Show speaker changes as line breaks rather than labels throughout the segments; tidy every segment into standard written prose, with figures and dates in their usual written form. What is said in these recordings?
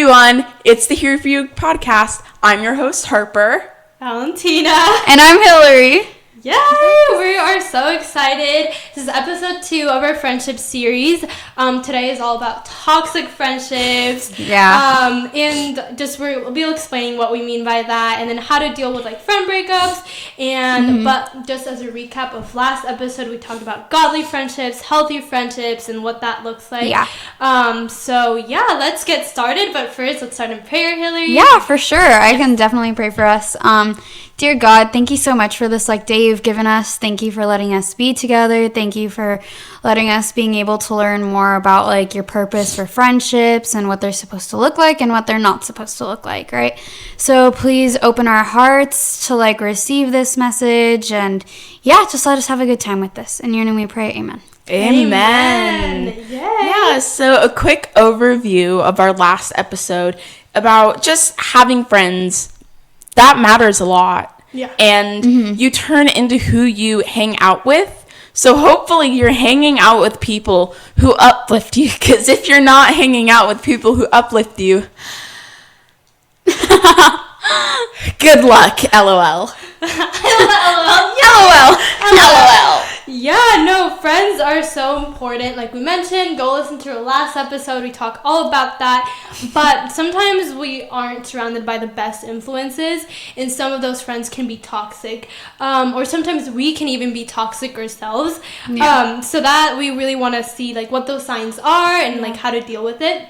everyone. It's the Here For You podcast. I'm your host, Harper.
Valentina.
And I'm Hillary.
Yay! We are so excited. This is episode 2 of our friendship series. Today is all about toxic friendships.
Yeah.
And just we'll be explaining what we mean by that, and then how to deal with like friend breakups. And but just as a recap of last episode, we talked about godly friendships, healthy friendships, and what that looks like.
Yeah.
So yeah, let's get started. But first, let's start in prayer, Hillary.
Yeah, for sure. I can definitely pray for us. Dear God, thank you so much for this day you've given us. Thank you for letting us be together. Thank you for letting us being able to learn more about your purpose for friendships and what they're supposed to look like and what they're not supposed to look like, right? So please open our hearts to receive this message, and just let us have a good time with this. In your name we pray, amen.
Amen.
Yay.
Yeah, so a quick overview of our last episode about just having friends. That matters a lot.
Yeah.
And you turn into who you hang out with. So hopefully you're hanging out with people who uplift you. Because if you're not hanging out with people who uplift you, good luck, LOL. LOL.
Yeah, no, friends are so important. Like we mentioned, go listen to our last episode. We talk all about that. But sometimes we aren't surrounded by the best influences, and some of those friends can be toxic. Or sometimes we can even be toxic ourselves.
Yeah.
So that we really want to see what those signs are and how to deal with it.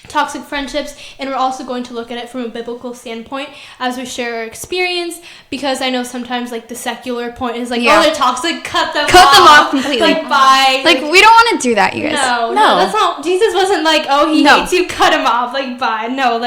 Toxic friendships, and we're also going to look at it from a biblical standpoint as we share our experience, because I know sometimes the secular point is oh, they're toxic, cut them off
completely.
Bye.
We don't want to do that, you guys.
No, that's not. Jesus wasn't he hates you, cut him off, bye. No,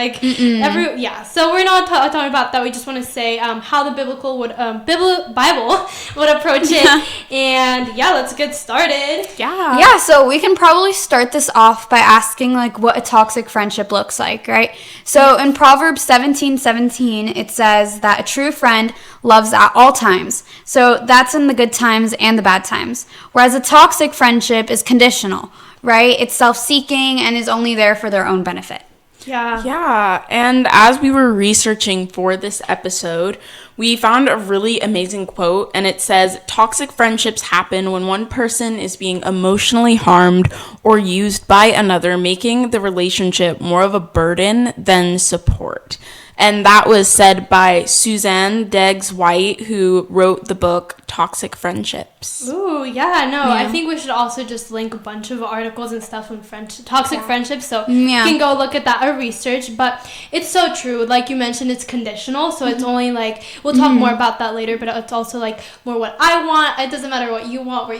so we're not talking about that. We just want to say how the Bible would approach it. And let's get started.
Yeah, so we can probably start this off by asking what a toxic friendship looks like, right? So in Proverbs 17:17, it says that a true friend loves at all times. So that's in the good times and the bad times. Whereas a toxic friendship is conditional, right? It's self-seeking and is only there for their own benefit.
Yeah, and as we were researching for this episode, we found a really amazing quote, and it says, toxic friendships happen when one person is being emotionally harmed or used by another, making the relationship more of a burden than support. And that was said by Suzanne Deggs White, who wrote the book Toxic Friendships.
Ooh, I think we should also just link a bunch of articles and stuff on toxic friendships, so you can go look at that or research. But it's so true. Like you mentioned, it's conditional, so it's only we'll talk more about that later, but it's also more what I want. It doesn't matter what you want,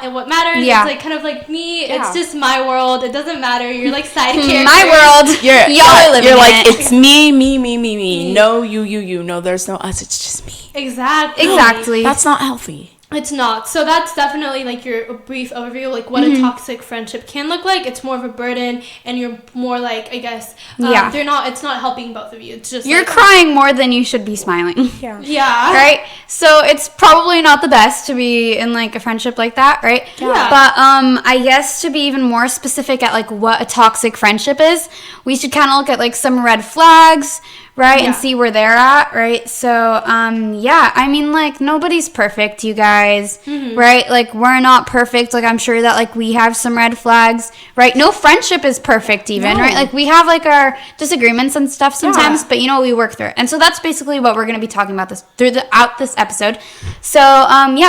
and what matters. It's kind of like me. It's just my world. It doesn't matter. You're side character.
My world. Y'all are living
You're
in it.
It's me. No, you. No, there's no us. It's just me.
Exactly.
That's not healthy.
It's not. So that's definitely your brief overview, what a toxic friendship can look like. It's more of a burden, and you're more I guess, they're not. It's not helping both of you. It's just
you're crying more than you should be smiling.
Yeah.
Right. So it's probably not the best to be in a friendship like that, right?
Yeah.
But I guess to be even more specific at what a toxic friendship is, we should kind of look at some red flags. Right, and see where they're at, right? So, I mean, nobody's perfect, you guys, right? We're not perfect. I'm sure that, we have some red flags, right? No friendship is perfect even, right? We have, our disagreements and stuff sometimes, but, we work through it. And so that's basically what we're going to be talking about throughout this episode. So,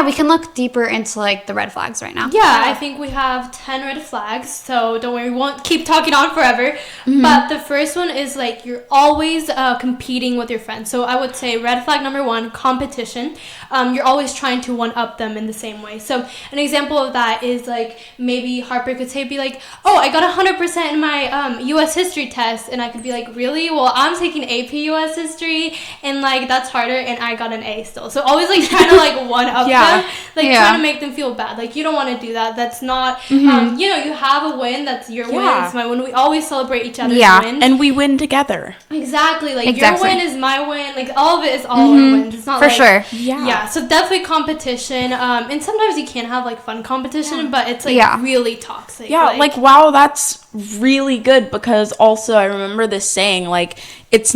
we can look deeper into, the red flags right now.
Yeah, I think we have 10 red flags, so don't worry, we won't keep talking on forever. But the first one is, you're always competing with your friends. So I would say red flag number 1, competition. You're always trying to one-up them in the same way. So an example of that is maybe Harper could be oh, I got 100% in my U.S. history test, and I could be really? Well, I'm taking AP U.S. history, and that's harder, and I got an A still. So always trying to one-up them. like
Yeah.
trying to make them feel bad. Like, you don't want to do that. That's not,
Mm-hmm.
you know, you have a win. That's your win.
Yeah.
It's my win. We always celebrate each other's
Yeah.
wins.
And we win together.
Exactly. Like,
Exactly.
your win is my win. Like, all of it is all our wins. It's not
For
like,
sure.
Yeah, so definitely competition. And sometimes you can have like fun competition, but it's like
Yeah.
really toxic.
Yeah, like wow, that's really good, because also I remember this saying, like, it's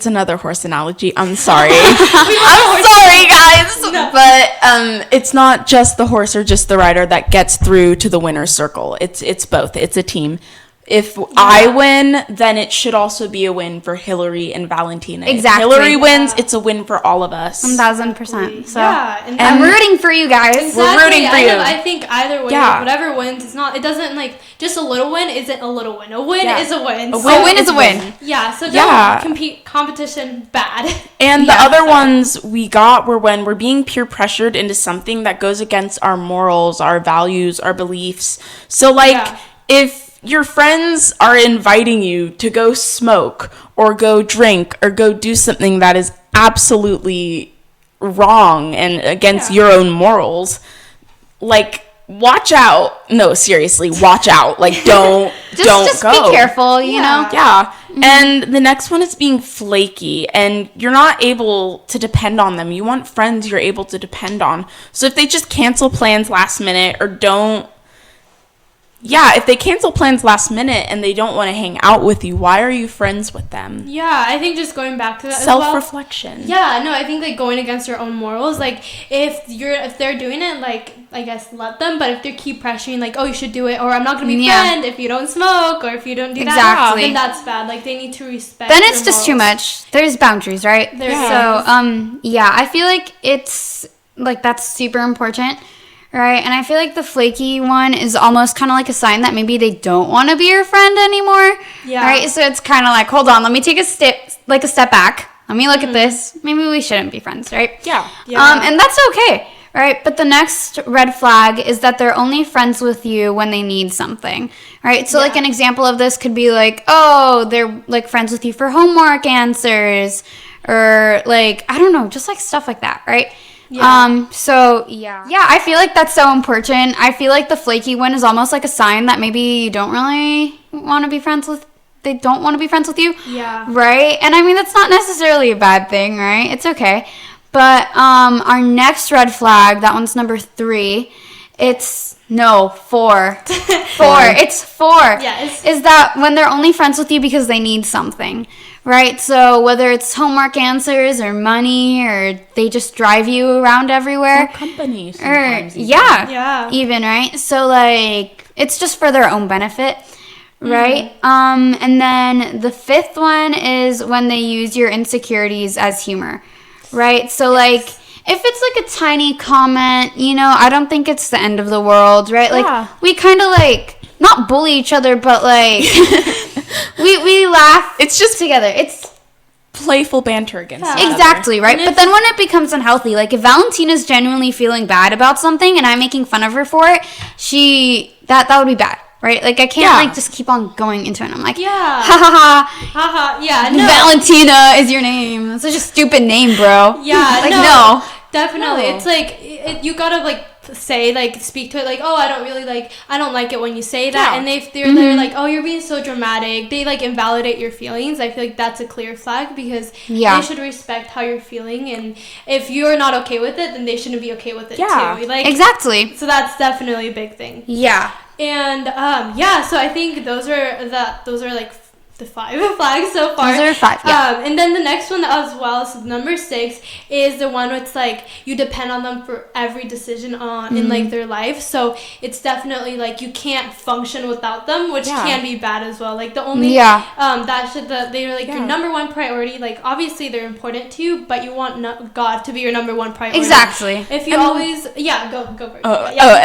another horse analogy. I'm sorry. I'm sorry, guys.
No.
But it's not just the horse or just the rider that gets through to the winner's circle. It's both. It's a team. If I win, then it should also be a win for Hillary and Valentina.
Exactly.
If Hillary wins,
Yeah.
it's a win for all of us.
1,000%. So
Yeah, and
I'm rooting for you guys.
Exactly.
We're rooting for you.
I think either way,
Yeah.
whatever wins, it doesn't like just a little win isn't a little win. A win
Yeah.
is a win.
A
So-
win is a win.
Yeah, so don't
Yeah.
compete competition bad.
And the
Yeah.
other ones we got were when we're being peer pressured into something that goes against our morals, our values, our beliefs. So, like,
Yeah.
if your friends are inviting you to go smoke or go drink or go do something that is absolutely wrong and against
Yeah.
your own morals, like, watch out. No, seriously, watch out. Like, don't
Just
go.
be careful, you know?
Yeah. And the next one is being flaky, and you're not able to depend on them. You want friends you're able to depend on. So if they just cancel plans last minute or don't, if they cancel plans last minute and they don't want to hang out with you, why are you friends with them?
Yeah, I think just going back to that as well.
Self-reflection.
Yeah, no, I think like going against your own morals, like if they're doing it, like I guess let them, but if they keep pressuring, like, oh, you should do it, or I'm not gonna be
Yeah.
friend if you don't smoke, or if you don't do that,
Exactly.
then that's bad. Like they need to respect.
Then
your
it's just too
morals.
much. There's boundaries, right?
There
So,
is.
yeah, I feel like it's like that's super important, right? And I feel like the flaky one is almost kind of like a sign that maybe they don't want to be your friend anymore.
Yeah.
Right? So it's kind of like, hold on, let me take a step back. Let me look at this. Maybe we shouldn't be friends, right?
Yeah.
Yeah.
And that's okay, right? But the next red flag is that they're only friends with you when they need something, right? So, like,
Yeah.
an example of this could be like, oh, they're like friends with you for homework answers, or like, I don't know, just like stuff like that, right?
Yeah.
So yeah, I feel like that's so important. I feel like the flaky one is almost like a sign that maybe you don't really want to be friends with. They don't want to be friends with you.
Yeah.
Right? And I mean, that's not necessarily a bad thing, right? It's okay. But our next red flag, that one's number 3. It's 4. It's 4.
Yes.
Is that when they're only friends with you because they need something, right? So whether it's homework answers or money, or they just drive you around everywhere.
Company
Or
sometimes. even.
Yeah.
even, right? So like it's just for their own benefit, right? And then the 5th one is when they use your insecurities as humor, right? So like if it's like a tiny comment, you know, I don't think it's the end of the world, right?
Yeah.
Like we kind of like not bully each other, but like we laugh.
It's just
together. It's
playful banter against
Yeah.
each other.
exactly, right?
And
But then when it becomes unhealthy, like if Valentina's genuinely feeling bad about something and I'm making fun of her for it, that would be bad, right? Like I can't
Yeah.
like just keep on going into it. I'm like,
Yeah.
ha ha ha,
Haha. Yeah. No.
Valentina is your name. That's such a stupid name, bro.
Yeah,
like
no, definitely.
No.
It's like you gotta like say like speak to it like, oh, I don't like it when you say that.
Yeah.
And if they're like, oh, you're being so dramatic, they like invalidate your feelings. I feel like that's a clear flag, because
Yeah.
they should respect how you're feeling, and if you're not okay with it, then they shouldn't be okay with it
Yeah.
too. Like
Exactly.
So that's definitely a big thing.
Yeah.
And so I think those are like the 5 flags so far.
Those are 5, yeah.
And then the next one as well, so number 6 is the one where it's like you depend on them for every decision in like their life. So it's definitely like you can't function without them, which
Yeah.
can be bad as well. Like the only
Yeah.
they're like your number one priority. Like obviously they're important to you, but you want God to be your number one priority.
Exactly.
If you always go for it.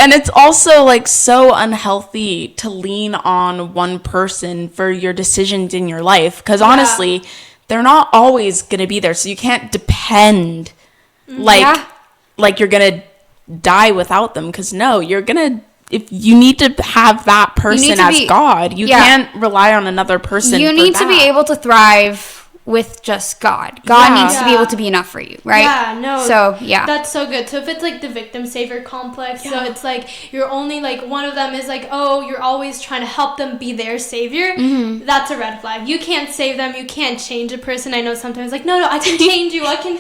And it's also like so unhealthy to lean on one person for your decisions in your life, because honestly, they're not always gonna be there, so you can't depend like you're gonna die without them, because no, you're gonna, if you need to have that person
to
as
be-
God, you
yeah.
can't rely on another person.
You
for
need to be
that.
able to thrive with just God. God
Yeah.
needs to be able to be enough for you, right?
Yeah, no.
So, yeah.
That's so good. So if it's like the victim savior complex, so it's like you're only like one of them is like, oh, you're always trying to help them be their savior. That's a red flag. You can't save them. You can't change a person. I know sometimes like, no, I can change you. I can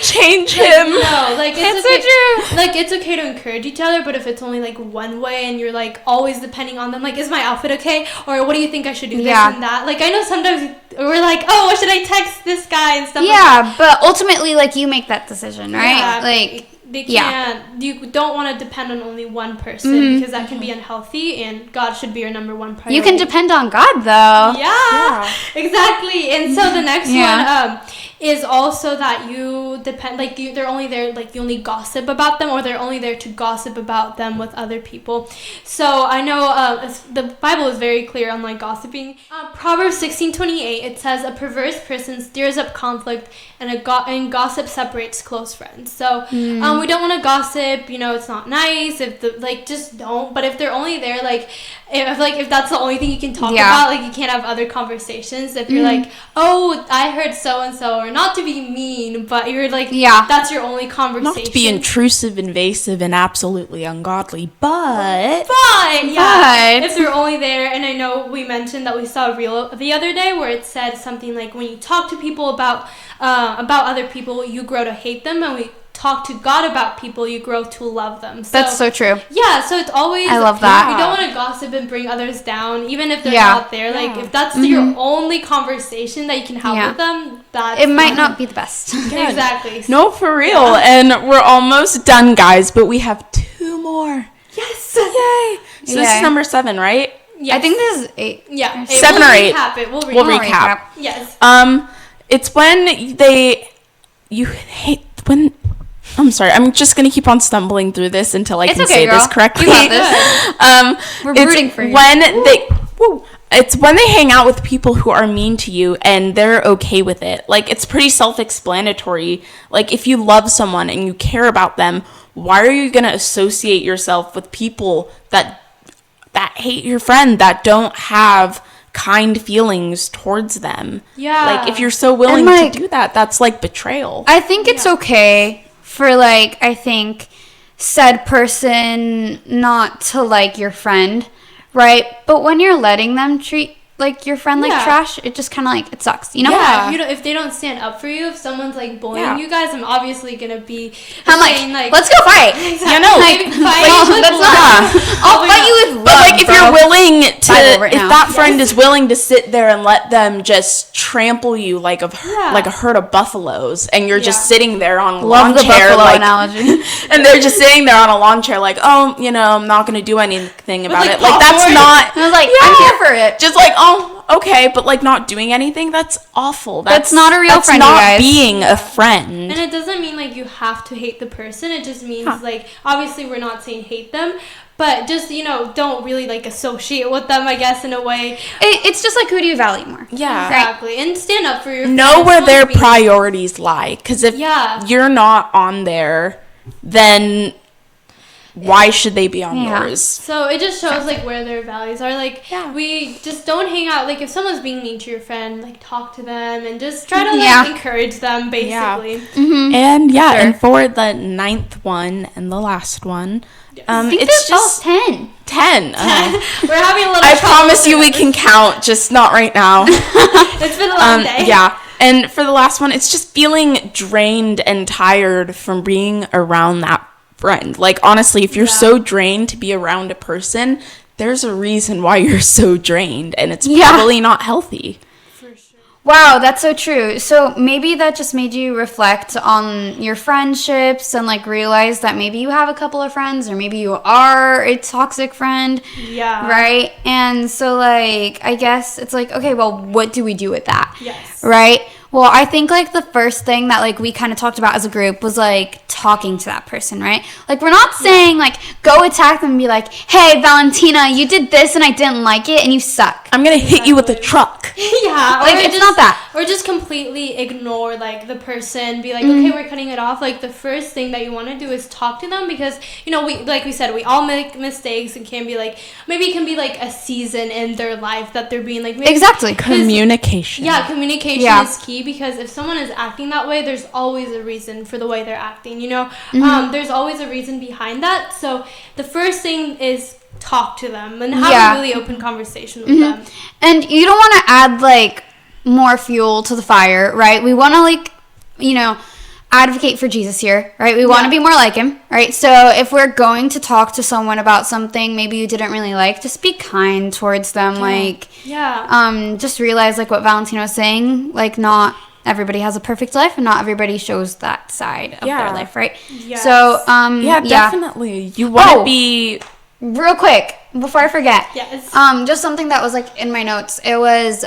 change him.
No, like it's
That's so
okay.
true.
Like it's okay to encourage each other, but if it's only like one way and you're like always depending on them, like is my outfit okay? Or what do you think I should do this and that? Like I know sometimes we're like, oh, what should I text this guy and stuff like that.
But ultimately, like, you make that decision, right?
Yeah,
Like,
they can't. You don't want to depend on only one person because that can be unhealthy, and God should be your number one priority.
you can depend on God, though.
Yeah, exactly. And so the next one is also that you depend, like they're only there, like you only gossip about them, or they're only there to gossip about them with other people. So I know the Bible is very clear on like gossiping. Proverbs 16:28, it says, "A perverse person stirs up conflict, and gossip separates close friends." So we don't want to gossip. You know, it's not nice. If just don't. But if they're only there, if that's the only thing you can talk about, like you can't have other conversations. If you're like, oh, I heard so and so, or not to be mean, but you're like, that's your only conversation.
Not to be intrusive, invasive, and absolutely ungodly, but
if they're only there, and I know we mentioned that we saw a reel the other day where it said something like, when you talk to people about other people, you grow to hate them, and we talk to God about people, you grow to love them. So,
that's so true.
Yeah, so it's always,
I love that.
You don't want to gossip and bring others down, even if they're not there. Like, if that's your only conversation that you can have with them,
it might not be the best.
Exactly.
No, for real. And we're almost done, guys, but we have 2 more.
Yes.
Yay. So this is number 7, right?
Yes.
I think this is 8.
Yeah.
7 or 8.
We'll
recap.
Yes.
It's when I'm sorry, I'm just gonna keep on stumbling through this until I can say this correctly.
You got this. We're rooting for you.
It's when they hang out with people who are mean to you and they're okay with it. Like, it's pretty self-explanatory. Like, if you love someone and you care about them, why are you gonna associate yourself with people that hate your friend, that don't have kind feelings towards them?
Yeah.
Like, if you're so willing to do that, that's like betrayal.
I think it's okay for I think said person not to like your friend, right? But when you're letting them treat like your friend like trash, it just kind of it sucks, you know?
Yeah, if they don't stand up for you, if someone's like bullying you guys, I'm obviously gonna be
saying, let's go fight.
Exactly.
You know, I'll fight you with love.
But if you're willing to, if that friend is willing to sit there and let them just trample you like a herd of buffaloes, and you're just sitting there on a lawn chair,
analogy,
and they're just sitting there on a lawn chair, like, oh, I'm not gonna do anything about it. Like, that's not.
I was like, I'm here for it.
Just like, oh, okay, but like not doing anything, that's awful. That's
not a real friend, you guys.
That's not being a friend.
And it doesn't mean like you have to hate the person. It just means like, obviously we're not saying hate them, but just, don't really like associate with them, I guess, in a way.
It's just like, who do you value more?
Yeah.
Exactly. And stand up for your friends.
Know where their priorities lie. Because if you're not on there, then why should they be on yours?
So it just shows like where their values are. Like, we just don't hang out. Like, if someone's being mean to your friend, like, talk to them and just try to encourage them, basically.
And and for the 9th one and the last one, it's just
10.
10.
We're having a little.
I promise you, we can count, just not right now.
It's been a long day.
Yeah. And for the last one, it's just feeling drained and tired from being around that friend. Like, honestly, if you're so drained to be around a person, there's a reason why you're so drained, and it's probably not healthy.
For sure.
Wow, that's so true. So maybe that just made you reflect on your friendships and realize that maybe you have a couple of friends, or maybe you are a toxic friend.
Yeah.
Right? And so I guess it's okay, well, what do we do with that?
Yes.
Right? Well, I think the first thing that we kind of talked about as a group was talking to that person, right? We're not saying go attack them and be like, hey, Valentina, you did this and I didn't like it and you suck.
I'm gonna hit you with a truck.
Yeah.
It's not that.
Or just completely ignore the person, be like, okay, we're cutting it off. The first thing that you want to do is talk to them, because we said, we all make mistakes, and can be maybe it can be a season in their life that they're being
exactly.
Communication.
Yeah, communication is key. key, because if someone is acting that way, there's always a reason for the way they're acting, you know? There's always a reason behind that. So the first thing is talk to them and have a really open conversation with them.
And you don't want to add, like, more fuel to the fire, right? We want to, like, you know, advocate for Jesus here, right? We want to be more like him, right? So if we're going to talk to someone about something maybe you didn't really like, just be kind towards them. Just realize, like what Valentina was saying, like, not everybody has a perfect life and not everybody shows that side of their life, right?
Yes.
So
definitely you want to be
real quick before I forget.
Yes.
Just something that was, like, in my notes. It was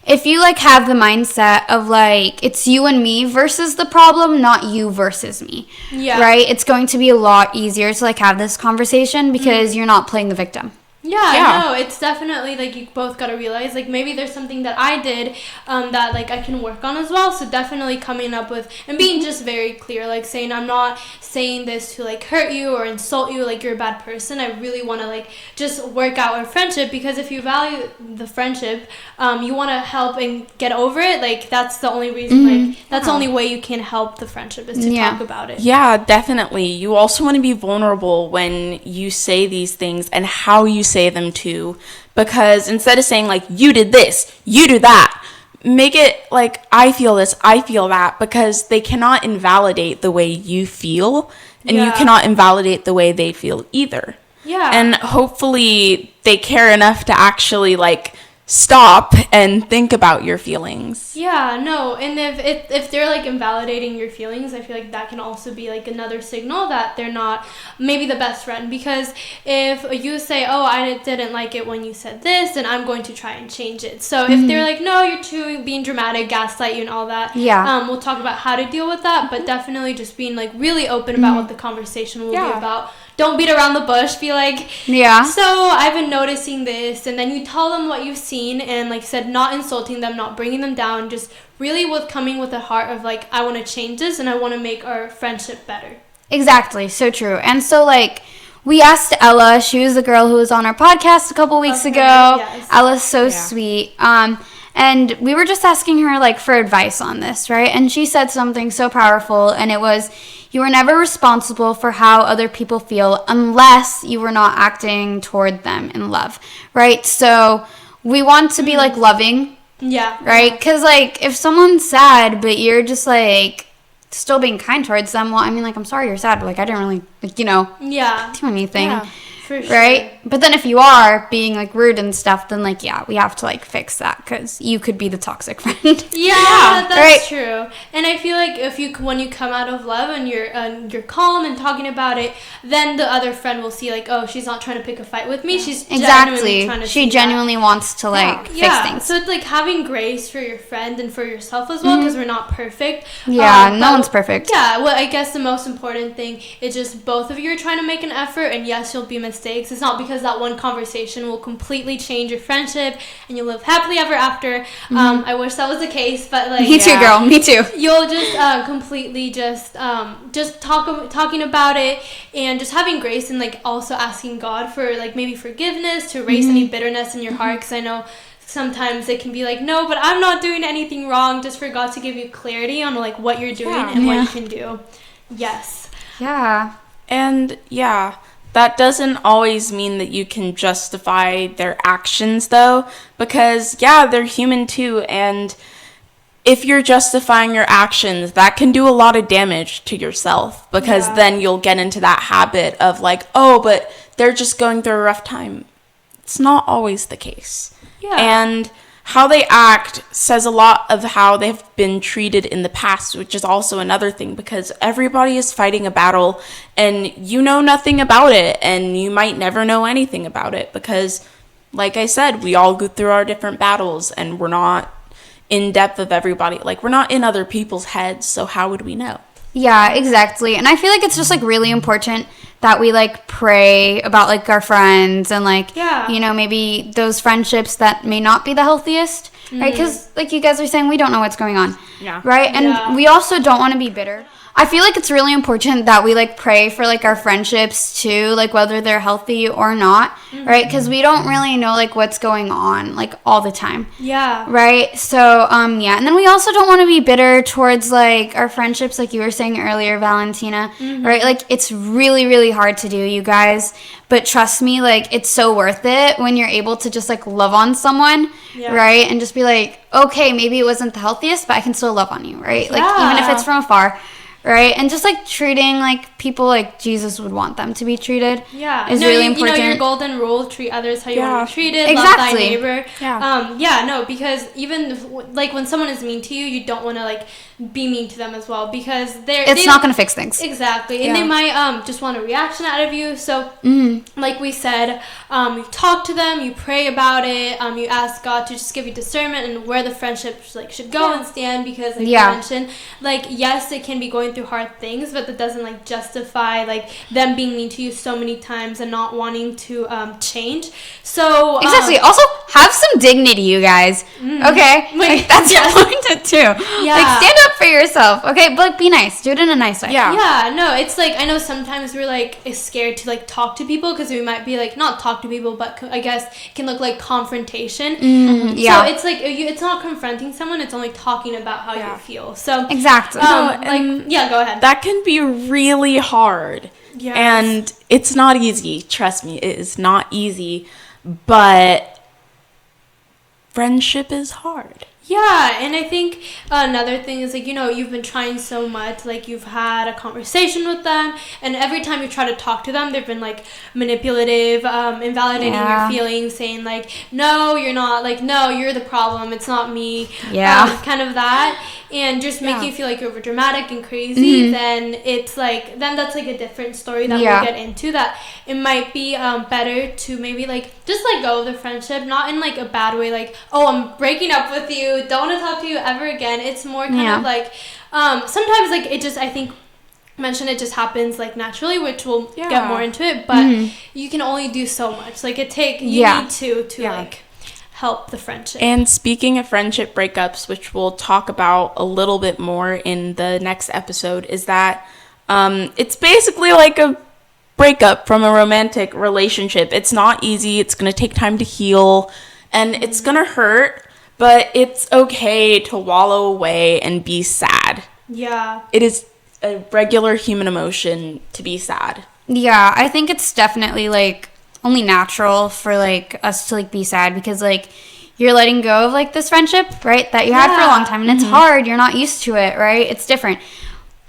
if you, like, have the mindset of, like, it's you and me versus the problem, not you versus me, right? It's going to be a lot easier to, like, have this conversation because you're not playing the victim.
No, it's definitely, like, you both got to realize, like, maybe there's something that I did that, like, I can work on as well. So definitely coming up with and being just very clear, like, saying I'm not saying this to, like, hurt you or insult you, like, you're a bad person. I really want to, like, just work out our friendship, because if you value the friendship, you want to help and get over it. Like, that's the only reason, like, that's the only way you can help the friendship is to talk about it.
Yeah, definitely. You also want to be vulnerable when you say these things and how you say them too, because instead of saying, like, you did this, you do that, make it like, I feel this, I feel that, because they cannot invalidate the way you feel, and you cannot invalidate the way they feel either. And hopefully they care enough to actually, like, stop and think about your feelings.
And if they're, like, invalidating your feelings, I feel like that can also be, like, another signal that they're not maybe the best friend. Because if you say, oh, I didn't like it when you said this, then I'm going to try and change it. So if they're like, no, you're too being dramatic, gaslight you and all that, we'll talk about how to deal with that. But definitely just being, like, really open about what the conversation will be about. Don't beat around the bush. Be like, so I've been noticing this, and then you tell them what you've seen, and, like I said, not insulting them, not bringing them down, just really coming with a heart of, like, I want to change this and I want to make our friendship better.
Exactly, so true. And so, like, we asked Ella, she was the girl who was on our podcast a couple weeks ago.
Yes.
Ella's so sweet. And we were just asking her, like, for advice on this, right? And she said something so powerful, and it was, you are never responsible for how other people feel unless you were not acting toward them in love, right? So we want to be, like, loving, right? Because, like, if someone's sad, but you're just, like, still being kind towards them, well, I mean, like, I'm sorry you're sad, but, like, I didn't really, like, you know, do anything.
For sure.
Right? But then if you are being, like, rude and stuff, then, like, we have to, like, fix that, because you could be the toxic friend.
That's true. And I feel like when you come out of love and you're calm and talking about it, then the other friend will see, like, oh, she's not trying to pick a fight with me. She's genuinely trying to
she genuinely wants to, like, fix things.
So it's, like, having grace for your friend and for yourself as well, because we're not perfect.
No one's perfect.
Well, I guess the most important thing is just both of you are trying to make an effort, and yes, you'll be mistakes. It's not because that one conversation will completely change your friendship and you'll live happily ever after. I wish that was the case, but, like,
me too, girl. Me too.
You'll just completely just talking about it and just having grace, and, like, also asking God for, like, maybe forgiveness to erase any bitterness in your heart, because I know sometimes it can be like, no, but I'm not doing anything wrong, just for God to give you clarity on, like, what you're doing and what you can do. Yes.
And that doesn't always mean that you can justify their actions, though, because, they're human too, and if you're justifying your actions, that can do a lot of damage to yourself, because then you'll get into that habit of, like, oh, but they're just going through a rough time. It's not always the case. And how they act says a lot of how they've been treated in the past, which is also another thing, because everybody is fighting a battle and you know nothing about it, and you might never know anything about it, because, like I said, we all go through our different battles, and we're not in depth of everybody. Like, we're not in other people's heads, so how would we know?
Yeah, exactly. And I feel like it's just, like, really important that we, like, pray about, like, our friends and, like, you know, maybe those friendships that may not be the healthiest, right? Because, like you guys are saying, we don't know what's going on, right? And we also don't want to be bitter. I feel like it's really important that we like pray for like our friendships too, like whether they're healthy or not, right? Because we don't really know like what's going on like all the time.
Yeah.
Right. So, yeah. And then we also don't want to be bitter towards like our friendships, like you were saying earlier, Valentina, right? Like it's really, really hard to do, you guys. But trust me, like it's so worth it when you're able to just like love on someone, right? And just be like, okay, maybe it wasn't the healthiest, but I can still love on you, right? Like even if it's from afar. Right, and just like treating like people like Jesus would want them to be treated.
Yeah,
is really important.
You know your golden rule: treat others how you want to be treated.
Exactly.
Love thy neighbor.
Yeah.
No, because even like when someone is mean to you, you don't want to like be mean to them as well because
it's not going to fix things.
Exactly, and they might just want a reaction out of you. So, like we said, you talk to them, you pray about it, you ask God to just give you discernment and where the friendship like should go and stand. Because like you mentioned, like yes, it can be going through hard things, but that doesn't like justify like them being mean to you so many times and not wanting to change. So
exactly. Also, have some dignity, you guys. Okay, like, that's important too. Yeah, like stand up for yourself. Okay, but like, be nice. Do it in a nice way.
Yeah. No, it's like I know sometimes we're like scared to like talk to people because we might be like not talk to people, but I guess it can look like confrontation. So it's like it's not confronting someone; it's only talking about how you feel. So
exactly.
Go ahead.
That can be really hard. Yes. And it's not easy. Trust me, it is not easy. But friendship is hard.
Yeah, and I think another thing is, like, you know, you've been trying so much, like, you've had a conversation with them, and every time you try to talk to them, they've been, like, manipulative, invalidating your feelings, saying, like, no, you're not, like, no, you're the problem, it's not me, kind of that, and just making you feel like you're over dramatic and crazy, then it's, like, then that's, like, a different story that we'll get into, that it might be better to maybe, like, just let go of the friendship, not in, like, a bad way, like, oh, I'm breaking up with you, don't want to talk to you ever again. It's more kind of like sometimes like it just, I think mention it just happens like naturally, which we'll get more into it, but you can only do so much. Like you need to like help the friendship.
And speaking of friendship breakups, which we'll talk about a little bit more in the next episode, is that it's basically like a breakup from a romantic relationship. It's not easy. It's going to take time to heal, and it's going to hurt. But it's okay to wallow away and be sad. Yeah. It is a regular human emotion to be sad.
Yeah, I think it's definitely, like, only natural for, like, us to, like, be sad because, like, you're letting go of, like, this friendship, right, that you had for a long time. And it's hard. You're not used to it, right? It's different.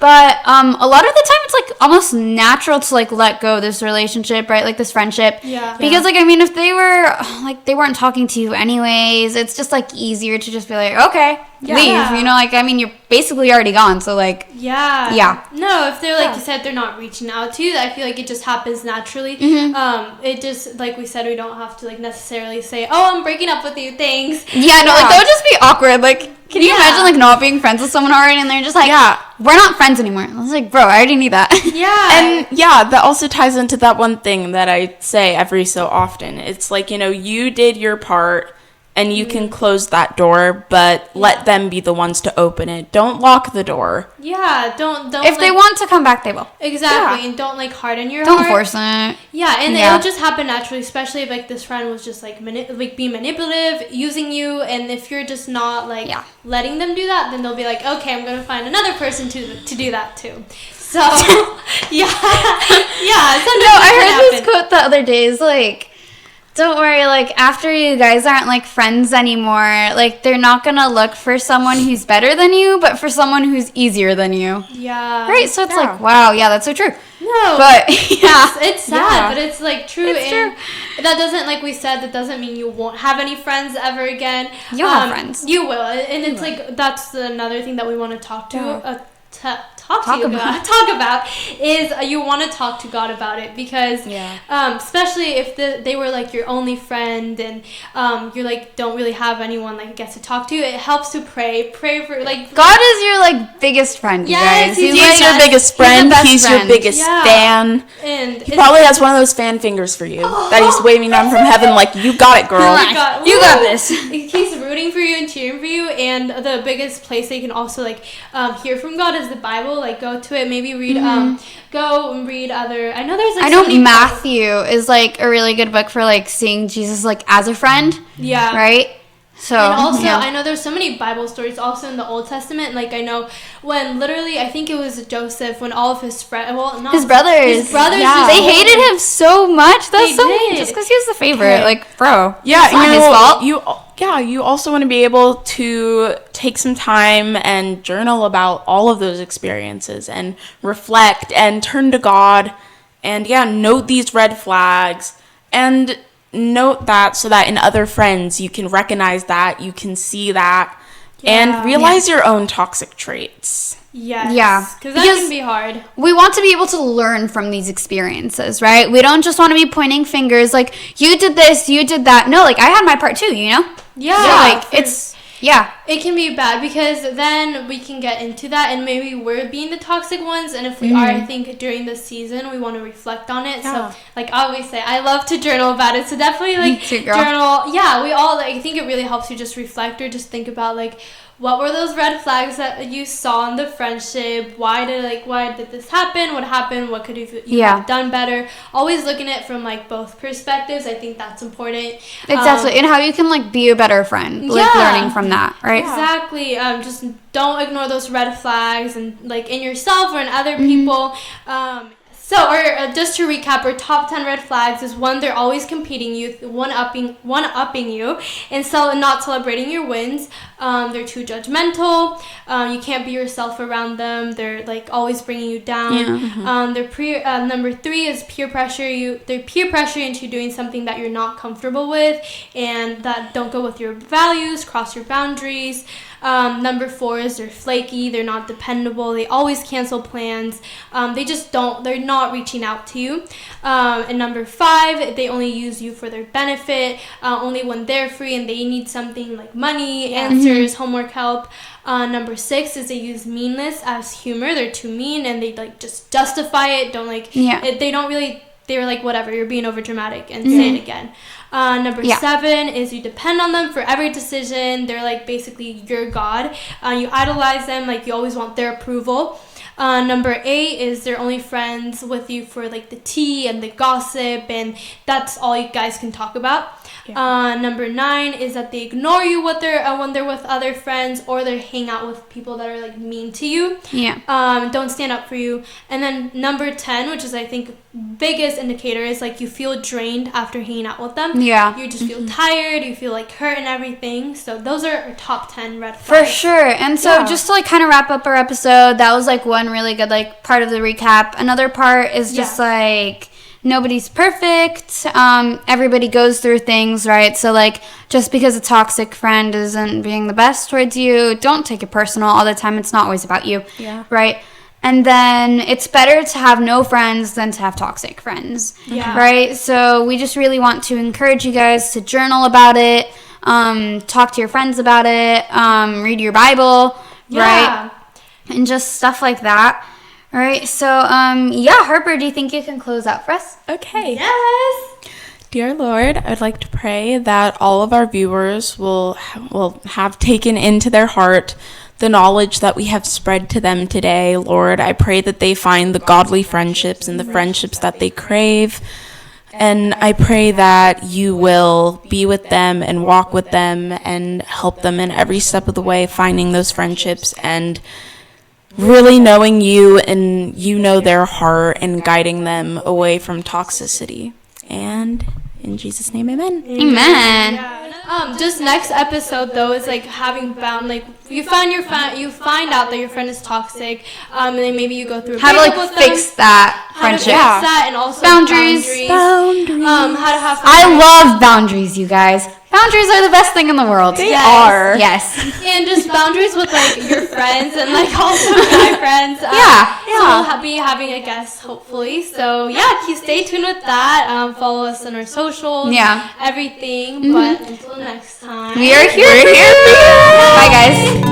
But a lot of the time, it's, like, almost natural to, like, let go of this relationship, right? Like, this friendship. Yeah. Because, like, I mean, if they were, like, they weren't talking to you anyways, it's just, like, easier to just be like, okay, leave. You know, like, I mean, you're basically already gone, so, like. Yeah.
No, if they're, like you said, they're not reaching out to you, I feel like it just happens naturally. It just, like we said, we don't have to, like, necessarily say, oh, I'm breaking up with you, thanks.
Yeah, no, like, that would just be awkward. Like, can you imagine, like, not being friends with someone already and they're just like, we're not friends anymore. I was like, bro, I already need that.
And that also ties into that one thing that I say every so often. It's like, you know, you did your part and you can close that door, but let them be the ones to open it. Don't lock the door.
Yeah, don't.
If they want to come back, they will.
Exactly, and don't, like, harden your
heart.
Don't
force it.
Yeah, and it'll just happen naturally, especially if, like, this friend was just, like, being manipulative, using you, and if you're just not, like, letting them do that, then they'll be like, okay, I'm going to find another person to do that too. So, yeah.
I heard this quote the other day, is like, don't worry, like, after you guys aren't, like, friends anymore, like, they're not gonna look for someone who's better than you, but for someone who's easier than you. Yeah. Right? So it's like, wow, that's so true.
No.
But,
it's sad, but it's, like, true. It's true. That doesn't, like we said, that doesn't mean you won't have any friends ever again.
You'll have friends.
You will. And it's, like, that's another thing that we want to talk about is you want to talk to God about it because especially if they were like your only friend and you're like don't really have anyone like I guess to talk to, it helps to pray for like
God is your like biggest friend, you guys.
He's like, your biggest friend. He's your biggest fan. And he probably has one of those fan fingers for you that he's waving down from heaven like, you got it, girl.
You got this.
He's rooting for you and cheering for you, and the biggest place they can also like hear from God is the Bible. Bible, like go to it. Maybe read go and read other. I know there's like
I know Matthew is like a really good book for like seeing Jesus like as a friend.
Yeah.
Right. So,
and also,
yeah.
I know there's so many Bible stories also in the Old Testament. Like, I know when literally, I think it was Joseph, when all of his friends, well, not
his brothers,
just
they hated him so much. That's so mean, just because he was the favorite.
Okay.
Like, bro,
Yeah,
it's not his fault.
You also want to be able to take some time and journal about all of those experiences and reflect and turn to God and note these red flags and note that so that in other friends you can recognize that, you can see that, and realize your own toxic traits.
Yes.
Yeah.
Because that can be hard.
We want to be able to learn from these experiences, right? We don't just want to be pointing fingers like, you did this, you did that. No, like, I had my part too, you know?
Yeah.
Like, it's,
it can be bad because then we can get into that and maybe we're being the toxic ones, and if we are, I think during this season we want to reflect on it. So like I always say, I love to journal about it, so definitely like journal. Yeah, we all like, I think it really helps you just reflect or just think about like, what were those red flags that you saw in the friendship? Why did this happen? What happened? What could you have done better? Always looking at it from like both perspectives. I think that's important.
Exactly. And how you can like be a better friend, like learning from that, right?
Exactly. Just don't ignore those red flags and like in yourself or in other people. Just to recap, our top 10 red flags is 1, they're always competing you, one-upping you, and not celebrating your wins. They're too judgmental. You can't be yourself around them. They're like always bringing you down. Number 3 is peer pressure. They peer pressure you into doing something that you're not comfortable with and that don't go with your values, cross your boundaries. Number 4 is they're flaky, they're not dependable, they always cancel plans, they're not reaching out to you. And number 5, they only use you for their benefit, only when they're free and they need something like money, answers, homework help. Number 6 is they use meanness as humor, they're too mean and they like just justify it, they were like, whatever, you're being over dramatic, and say it again. Number 7 is you depend on them for every decision. They're like basically your God. You idolize them, like you always want their approval. Number 8 is they're only friends with you for like the tea and the gossip, and that's all you guys can talk about. Number 9 is that they ignore you when they're with other friends, or they hang out with people that are like mean to you. Don't stand up for you. And then number 10, which is I think biggest indicator, is like you feel drained after hanging out with them. You just feel tired, you feel like hurt and everything. So those are our top 10 red flags.
For sure. And so just to like kind of wrap up our episode, that was like one really good like part of the recap. Another part is just like, nobody's perfect. Everybody goes through things, right? So like, just because a toxic friend isn't being the best towards you, don't take it personal all the time. It's not always about you, right? And then it's better to have no friends than to have toxic friends, right? So we just really want to encourage you guys to journal about it, talk to your friends about it, read your Bible, right? And just stuff like that. All right, so, Harper, do you think you can close out for us?
Okay.
Yes.
Dear Lord, I'd like to pray that all of our viewers will have taken into their heart the knowledge that we have spread to them today. Lord, I pray that they find the godly friendships and the friendships that they crave. And I pray that you will be with them and walk with them and help them in every step of the way, finding those friendships and really knowing you, and you know their heart, and guiding them away from toxicity. And in Jesus' name, amen.
Amen.
Just next episode though is like having found like you find out that your friend is toxic, and then maybe you go through
how to like fix that friendship,
and also
boundaries.
How to have
I love boundaries, you guys. Boundaries are the best thing in the world.
They are.
Yes.
And just boundaries with like your friends and like also guy friends. So we'll be having a guest hopefully. So stay tuned with that. Follow us on our socials. Everything. But until next time,
we are here for you. Bye guys.